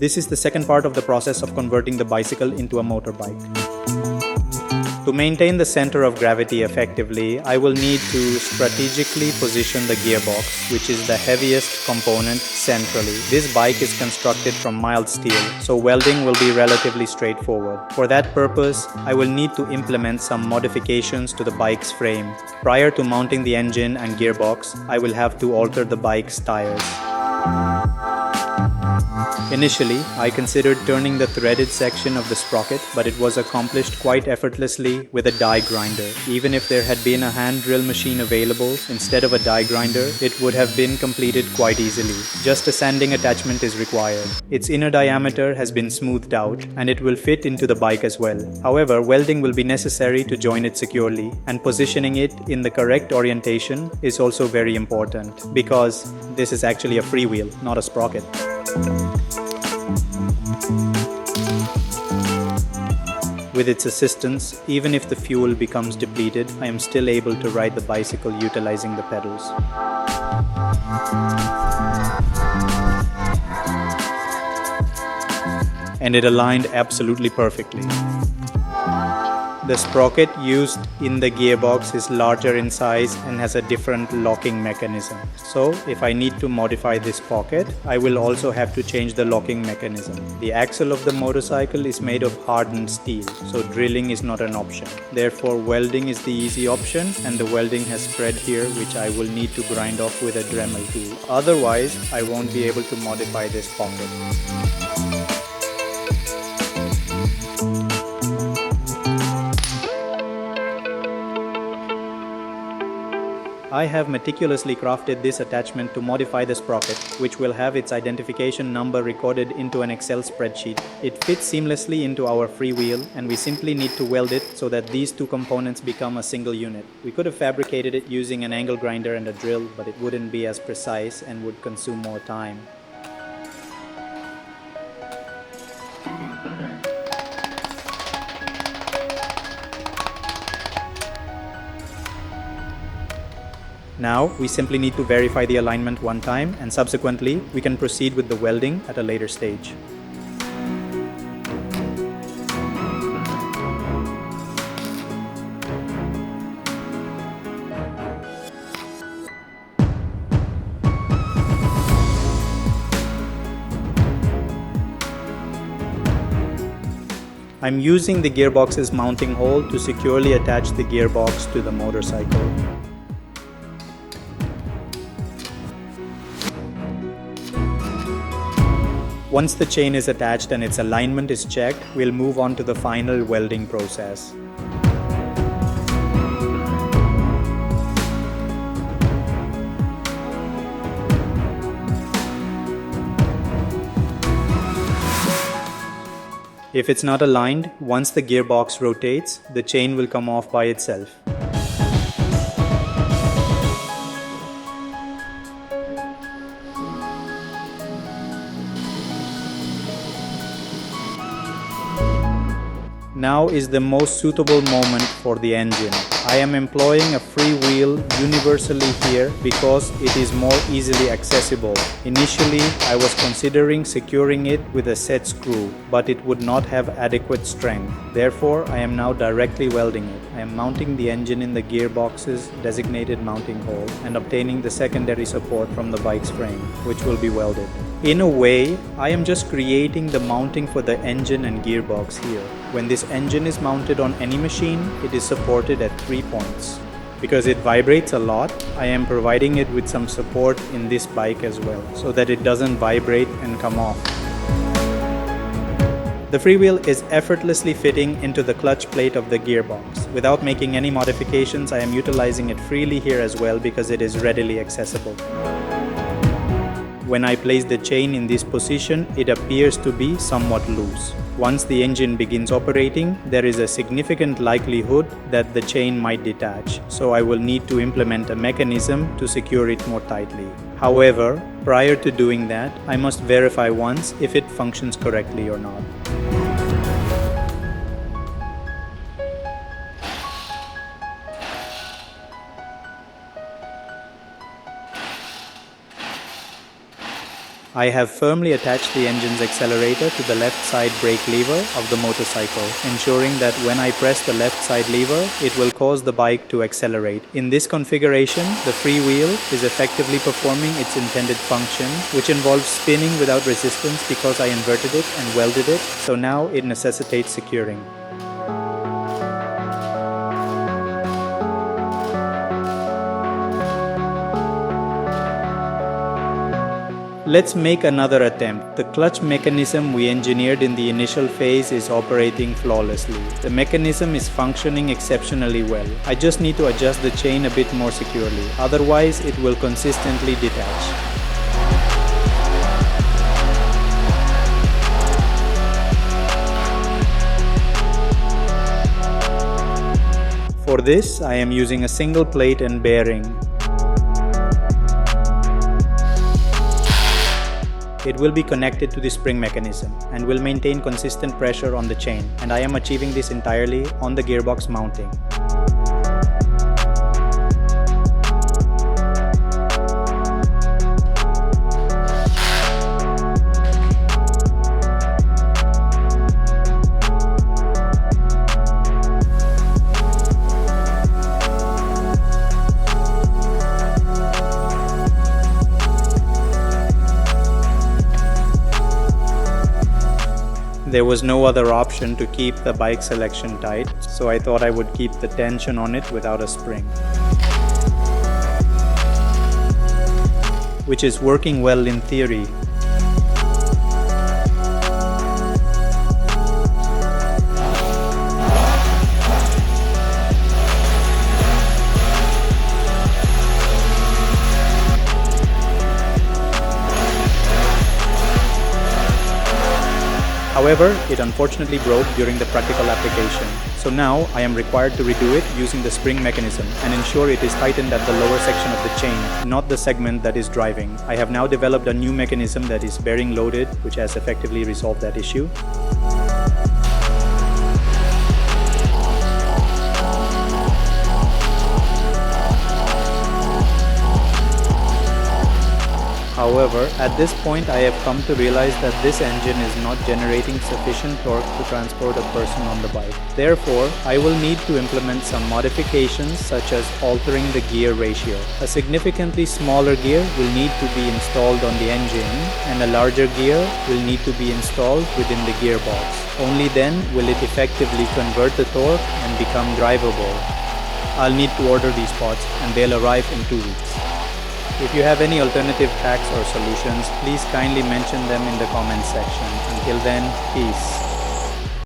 This is the second part of the process of converting the bicycle into a motorbike. To maintain the center of gravity effectively, I will need to strategically position the gearbox, which is the heaviest component, centrally. This bike is constructed from mild steel, so welding will be relatively straightforward. For that purpose, I will need to implement some modifications to the bike's frame. Prior to mounting the engine and gearbox, I will have to alter the bike's tires. Initially, I considered turning the threaded section of the sprocket, but it was accomplished quite effortlessly with a die grinder. Even if there had been a hand drill machine available instead of a die grinder, it would have been completed quite easily. Just a sanding attachment is required. Its inner diameter has been smoothed out, and it will fit into the bike as well. However, welding will be necessary to join it securely, and positioning it in the correct orientation is also very important, because this is actually a freewheel, not a sprocket. With its assistance, even if the fuel becomes depleted, I am still able to ride the bicycle utilizing the pedals. And it aligned absolutely perfectly. The sprocket used in the gearbox is larger in size and has a different locking mechanism. So, if I need to modify this sprocket, I will also have to change the locking mechanism. The axle of the motorcycle is made of hardened steel, so drilling is not an option. Therefore, welding is the easy option, and the welding has spread here, which I will need to grind off with a Dremel tool. Otherwise, I won't be able to modify this pocket. I have meticulously crafted this attachment to modify the sprocket, which will have its identification number recorded into an Excel spreadsheet. It fits seamlessly into our freewheel, and we simply need to weld it so that these two components become a single unit. We could have fabricated it using an angle grinder and a drill, but it wouldn't be as precise and would consume more time. Now, we simply need to verify the alignment one time, and subsequently, we can proceed with the welding at a later stage. I'm using the gearbox's mounting hole to securely attach the gearbox to the motorcycle. Once the chain is attached and its alignment is checked, we'll move on to the final welding process. If it's not aligned, once the gearbox rotates, the chain will come off by itself. Now is the most suitable moment for the engine. I am employing a freewheel universally here because it is more easily accessible. Initially, I was considering securing it with a set screw, but it would not have adequate strength. Therefore, I am now directly welding it. I am mounting the engine in the gearbox's designated mounting hole and obtaining the secondary support from the bike's frame, which will be welded. In a way, I am just creating the mounting for the engine and gearbox here. When this engine is mounted on any machine, it is supported at 3 points. Because it vibrates a lot, I am providing it with some support in this bike as well, so that it doesn't vibrate and come off. The freewheel is effortlessly fitting into the clutch plate of the gearbox. Without making any modifications, I am utilizing it freely here as well because it is readily accessible. When I place the chain in this position, it appears to be somewhat loose. Once the engine begins operating, there is a significant likelihood that the chain might detach, so I will need to implement a mechanism to secure it more tightly. However, prior to doing that, I must verify once if it functions correctly or not. I have firmly attached the engine's accelerator to the left side brake lever of the motorcycle, ensuring that when I press the left side lever, it will cause the bike to accelerate. In this configuration, the free wheel is effectively performing its intended function, which involves spinning without resistance because I inverted it and welded it, so now it necessitates securing. Let's make another attempt. The clutch mechanism we engineered in the initial phase is operating flawlessly. The mechanism is functioning exceptionally well. I just need to adjust the chain a bit more securely, otherwise it will consistently detach. For this, I am using a single plate and bearing. It will be connected to the spring mechanism and will maintain consistent pressure on the chain, and I am achieving this entirely on the gearbox mounting. There was no other option to keep the bike selection tight, so I thought I would keep the tension on it without a spring, which is working well in theory. However, it unfortunately broke during the practical application. So now I am required to redo it using the spring mechanism and ensure it is tightened at the lower section of the chain, not the segment that is driving. I have now developed a new mechanism that is bearing loaded, which has effectively resolved that issue. However, at this point I have come to realize that this engine is not generating sufficient torque to transport a person on the bike. Therefore, I will need to implement some modifications such as altering the gear ratio. A significantly smaller gear will need to be installed on the engine, and a larger gear will need to be installed within the gearbox. Only then will it effectively convert the torque and become drivable. I'll need to order these parts and they'll arrive in 2 weeks. If you have any alternative hacks or solutions, please kindly mention them in the comments section. Until then, peace.